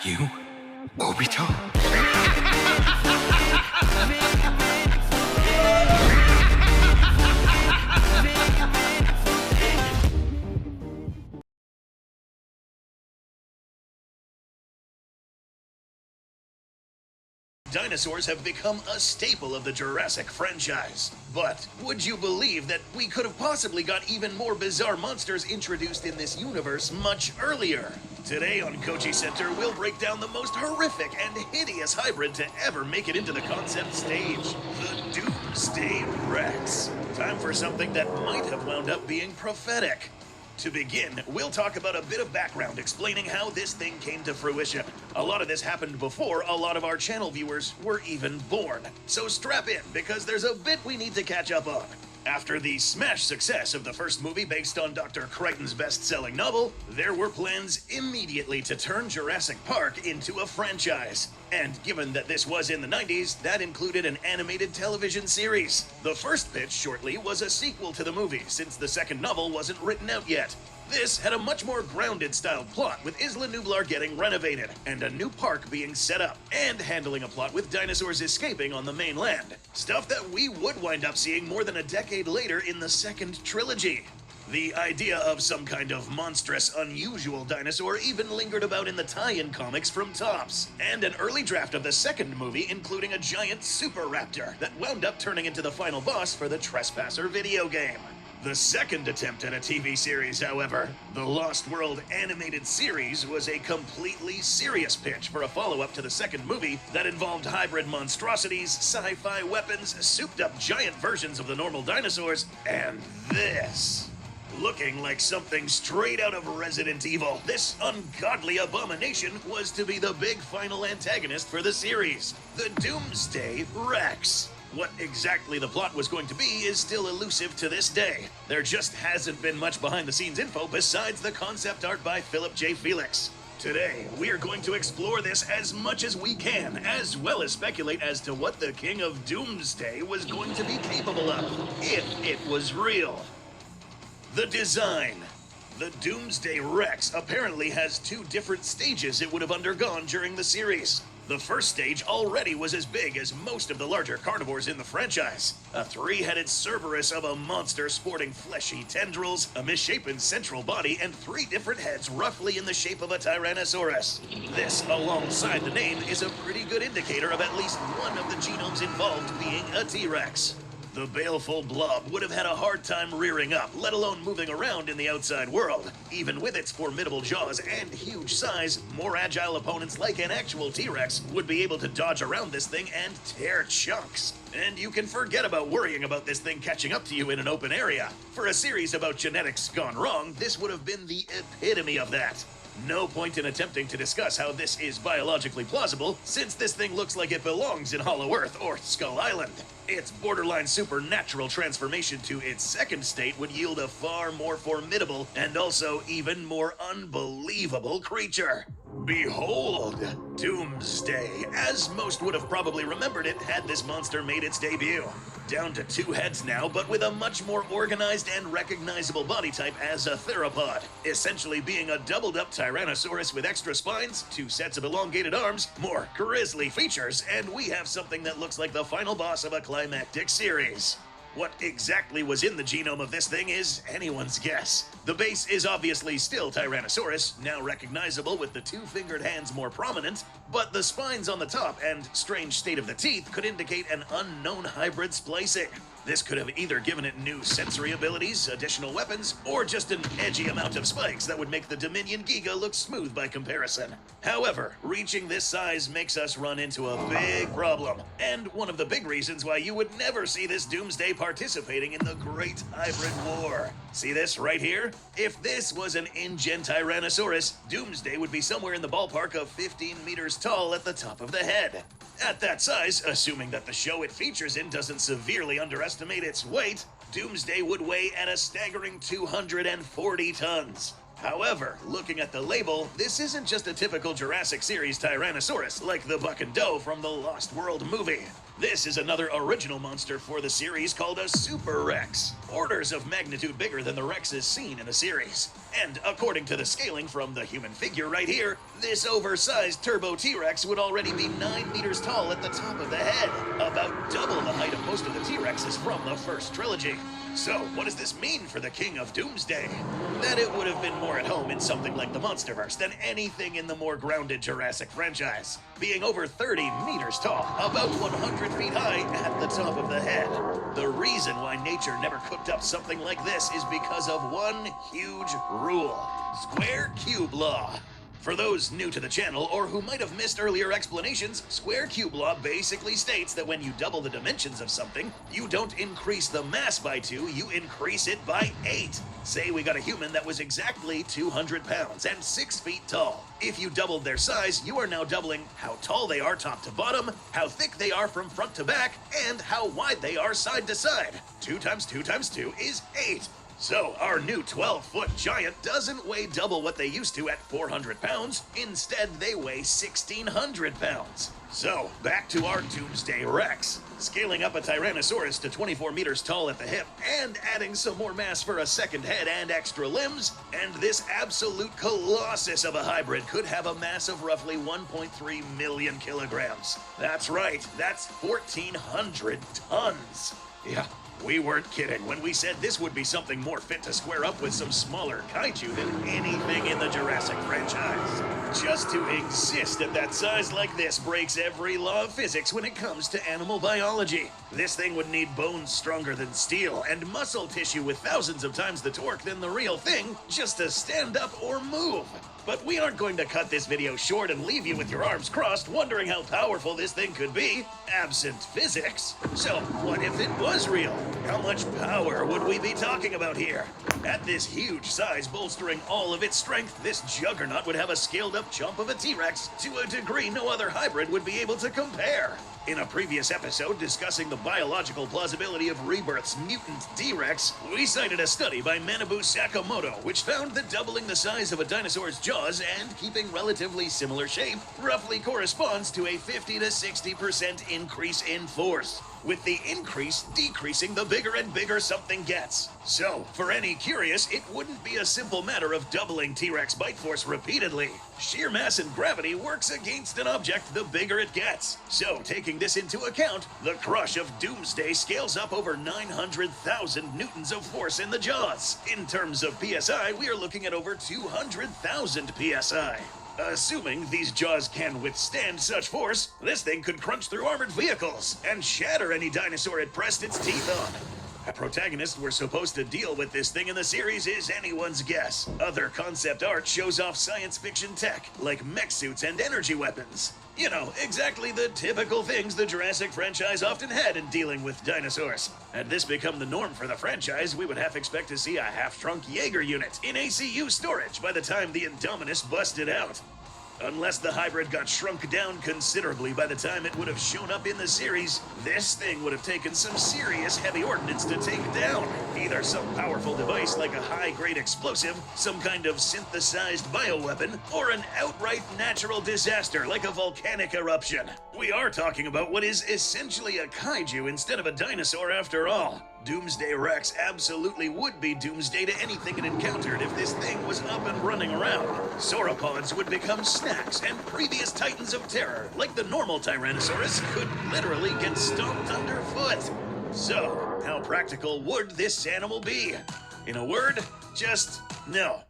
you, Obito? Dinosaurs have become a staple of the Jurassic franchise. But would you believe that we could have possibly got even more bizarre monsters introduced in this universe much earlier? Today on Goji Center, we'll break down the most horrific and hideous hybrid to ever make it into the concept stage, the Doomsday Rex. Time for something that might have wound up being prophetic. To begin, we'll talk about a bit of background explaining how this thing came to fruition. A lot of this happened before a lot of our channel viewers were even born. So strap in, because there's a bit we need to catch up on. After the smash success of the first movie based on Dr. Crichton's best-selling novel, there were plans immediately to turn Jurassic Park into a franchise. And given that this was in the 90s, that included an animated television series. The first pitch, shortly, was a sequel to the movie, since the second novel wasn't written out yet. This had a much more grounded style plot, with Isla Nublar getting renovated, and a new park being set up, and handling a plot with dinosaurs escaping on the mainland. Stuff that we would wind up seeing more than a decade later in the second trilogy. The idea of some kind of monstrous, unusual dinosaur even lingered about in the tie-in comics from Topps, and an early draft of the second movie including a giant super raptor that wound up turning into the final boss for the Trespasser video game. The second attempt at a TV series, however, the Lost World animated series, was a completely serious pitch for a follow-up to the second movie that involved hybrid monstrosities, sci-fi weapons, souped-up giant versions of the normal dinosaurs, and this. Looking like something straight out of Resident Evil, this ungodly abomination was to be the big final antagonist for the series, the Doomsday Rex. What exactly the plot was going to be is still elusive to this day. There just hasn't been much behind-the-scenes info besides the concept art by Philip J. Felix. Today, we are going to explore this as much as we can, as well as speculate as to what the King of Doomsday was going to be capable of, if it was real. The design. The Doomsday Rex apparently has two different stages it would have undergone during the series. The first stage already was as big as most of the larger carnivores in the franchise. A three-headed Cerberus of a monster sporting fleshy tendrils, a misshapen central body, and three different heads roughly in the shape of a Tyrannosaurus. This, alongside the name, is a pretty good indicator of at least one of the genomes involved being a T-Rex. The baleful blob would have had a hard time rearing up, let alone moving around in the outside world. Even with its formidable jaws and huge size, more agile opponents like an actual T-Rex would be able to dodge around this thing and tear chunks. And you can forget about worrying about this thing catching up to you in an open area. For a series about genetics gone wrong, this would have been the epitome of that. No point in attempting to discuss how this is biologically plausible, since this thing looks like it belongs in Hollow Earth or Skull Island. Its borderline supernatural transformation to its second state would yield a far more formidable and also even more unbelievable creature. Behold, Doomsday, as most would have probably remembered it had this monster made its debut. Down to two heads now, but with a much more organized and recognizable body type as a theropod, essentially being a doubled-up Tyrannosaurus with extra spines, two sets of elongated arms, more grisly features, and we have something that looks like the final boss of a climactic series. What exactly was in the genome of this thing is anyone's guess. The base is obviously still Tyrannosaurus, now recognizable with the two-fingered hands more prominent, but the spines on the top and strange state of the teeth could indicate an unknown hybrid splicing. This could have either given it new sensory abilities, additional weapons, or just an edgy amount of spikes that would make the Dominion Giga look smooth by comparison. However, reaching this size makes us run into a big problem, and one of the big reasons why you would never see this Doomsday participating in the Great Hybrid War. See this right here? If this was an InGen Tyrannosaurus, Doomsday would be somewhere in the ballpark of 15 meters tall at the top of the head. At that size, assuming that the show it features in doesn't severely underestimate its weight, Doomsday would weigh at a staggering 240 tons. However, looking at the label, this isn't just a typical Jurassic series Tyrannosaurus like the Buck and Doe from the Lost World movie. This is another original monster for the series called a Super Rex. orders of magnitude bigger than the Rexes seen in the series. And according to the scaling from the human figure right here, this oversized Turbo T-Rex would already be 9 meters tall at the top of the head, about double the height of most of the T-Rexes from the first trilogy. So, what does this mean for the King of Doomsday? That it would have been more at home in something like the Monsterverse than anything in the more grounded Jurassic franchise, being over 30 meters tall, about 100 feet high at the top of the head. The reason why nature never cooked up something like this is because of one huge rule: square cube law. For those new to the channel or who might have missed earlier explanations, square cube law basically states that when you double the dimensions of something, you don't increase the mass by 2, you increase it by 8. Say we got a human that was exactly 200 pounds and 6 feet tall. If you doubled their size, you are now doubling how tall they are top to bottom, how thick they are from front to back, and how wide they are side to side. 2 times 2 times 2 is 8. So, our new 12-foot giant doesn't weigh double what they used to at 400 pounds. Instead, they weigh 1,600 pounds. So, back to our Doomsday Rex. Scaling up a Tyrannosaurus to 24 meters tall at the hip, and adding some more mass for a second head and extra limbs, and this absolute colossus of a hybrid could have a mass of roughly 1.3 million kilograms. That's right, that's 1,400 tons. Yeah. We weren't kidding when we said this would be something more fit to square up with some smaller kaiju than anything in the Jurassic franchise. Just to exist at that size like this breaks every law of physics when it comes to animal biology. This thing would need bones stronger than steel and muscle tissue with thousands of times the torque than the real thing just to stand up or move. But we aren't going to cut this video short and leave you with your arms crossed wondering how powerful this thing could be, absent physics. So, what if it was real? How much power would we be talking about here? At this huge size bolstering all of its strength, this juggernaut would have a scaled-up chump of a T-Rex to a degree no other hybrid would be able to compare. In a previous episode discussing the biological plausibility of Rebirth's mutant T-Rex, we cited a study by Manabu Sakamoto which found that doubling the size of a dinosaur's jaws and keeping relatively similar shape roughly corresponds to a 50 to 60% increase in force, with the increase decreasing the bigger and bigger something gets. So, for any curious, it wouldn't be a simple matter of doubling T-Rex bite force repeatedly. Sheer mass and gravity works against an object the bigger it gets. So, taking this into account, the crush of Doomsday scales up over 900,000 newtons of force in the jaws. In terms of PSI, we are looking at over 200,000 PSI. Assuming these jaws can withstand such force, this thing could crunch through armored vehicles and shatter any dinosaur it pressed its teeth on. A protagonist we're supposed to deal with this thing in the series is anyone's guess. Other concept art shows off science fiction tech, like mech suits and energy weapons. You know, exactly the typical things the Jurassic franchise often had in dealing with dinosaurs. Had this become the norm for the franchise, we would half expect to see a half-shrunk Jaeger unit in ACU storage by the time the Indominus busted out. Unless the hybrid got shrunk down considerably by the time it would have shown up in the series, this thing would have taken some serious heavy ordnance to take down. Either some powerful device like a high-grade explosive, some kind of synthesized bioweapon, or an outright natural disaster like a volcanic eruption. We are talking about what is essentially a kaiju instead of a dinosaur after all. Doomsday Rex absolutely would be doomsday to anything it encountered if this thing was up and running around. Sauropods would become snacks, and previous titans of terror, like the normal Tyrannosaurus, could literally get stomped underfoot. So, how practical would this animal be? In a word, just no.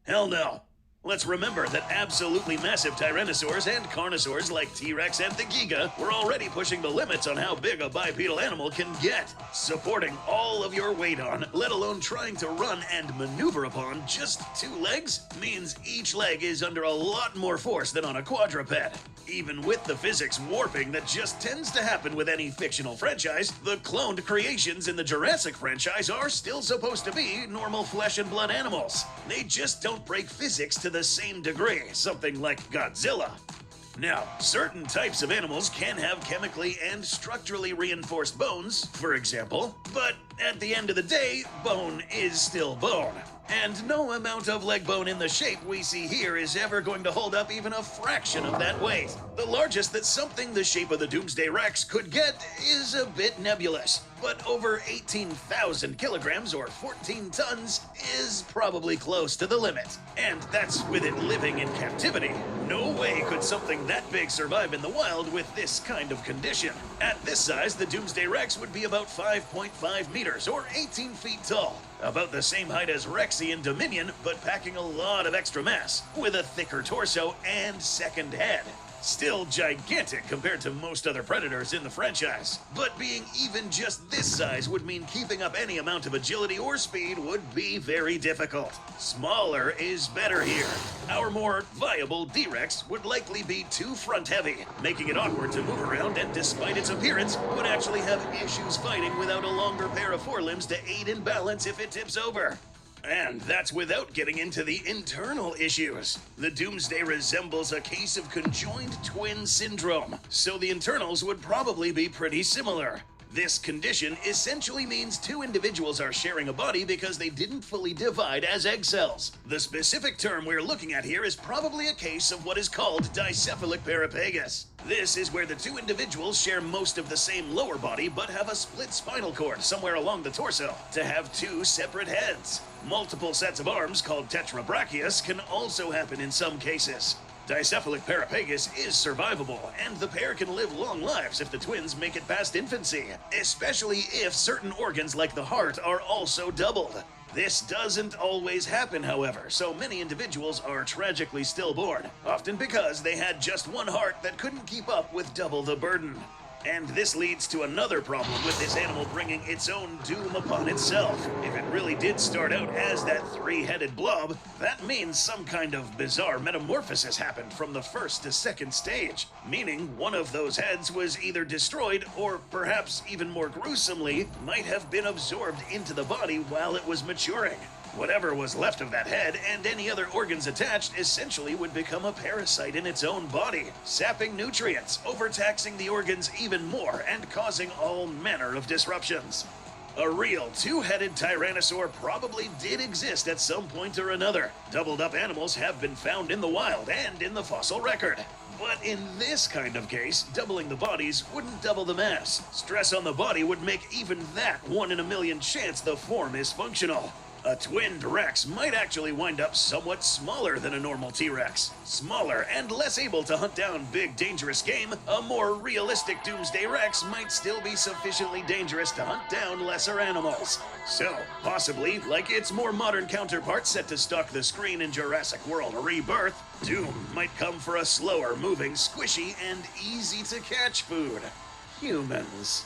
Hell no. Let's remember that absolutely massive tyrannosaurs and carnosaurs like T-Rex and the Giga were already pushing the limits on how big a bipedal animal can get. Supporting all of your weight on, let alone trying to run and maneuver upon just 2 legs, means each leg is under a lot more force than on a quadruped. Even with the physics warping that just tends to happen with any fictional franchise, the cloned creations in the Jurassic franchise are still supposed to be normal flesh and blood animals. They just don't break physics to the same degree, something like Godzilla. Now, certain types of animals can have chemically and structurally reinforced bones, for example, but at the end of the day, bone is still bone. And no amount of leg bone in the shape we see here is ever going to hold up even a fraction of that weight. The largest that something the shape of the Doomsday Rex could get is a bit nebulous. but over 18,000 kilograms or 14 tons is probably close to the limit. And that's with it living in captivity. No way could something that big survive in the wild with this kind of condition. At this size, the Doomsday Rex would be about 5.5 meters or 18 feet tall. About the same height as Rexy in Dominion, but packing a lot of extra mass, with a thicker torso and second head. Still gigantic compared to most other predators in the franchise, but being even just this size would mean keeping up any amount of agility or speed would be very difficult. Smaller is better here. Our more viable D-Rex would likely be too front-heavy, making it awkward to move around, and despite its appearance, would actually have issues fighting without a longer pair of forelimbs to aid in balance if it tips over. And that's without getting into the internal issues. The Doomsday resembles a case of conjoined twin syndrome, so the internals would probably be pretty similar. This condition essentially means two individuals are sharing a body because they didn't fully divide as egg cells. The specific term we're looking at here is probably a case of what is called dicephalic parapagus. This is where the two individuals share most of the same lower body but have a split spinal cord somewhere along the torso to have two separate heads. Multiple sets of arms called tetrabrachius can also happen in some cases. Dicephalic parapagus is survivable, and the pair can live long lives if the twins make it past infancy, especially if certain organs like the heart are also doubled. This doesn't always happen, however, so many individuals are tragically stillborn, often because they had just one heart that couldn't keep up with double the burden. And this leads to another problem with this animal bringing its own doom upon itself. If it really did start out as that three-headed blob, that means some kind of bizarre metamorphosis happened from the first to second stage, meaning one of those heads was either destroyed or, perhaps even more gruesomely, might have been absorbed into the body while it was maturing. Whatever was left of that head and any other organs attached essentially would become a parasite in its own body, sapping nutrients, overtaxing the organs even more, and causing all manner of disruptions. A real two-headed tyrannosaur probably did exist at some point or another. Doubled up animals have been found in the wild and in the fossil record. But in this kind of case, doubling the bodies wouldn't double the mass. Stress on the body would make even that 1 in a million chance the form is functional. A twinned Rex might actually wind up somewhat smaller than a normal T-Rex. Smaller and less able to hunt down big, dangerous game, a more realistic Doomsday Rex might still be sufficiently dangerous to hunt down lesser animals. So, possibly, like its more modern counterpart set to stalk the screen in Jurassic World Rebirth, Doom might come for a slower moving, squishy, and easy to catch food. Humans.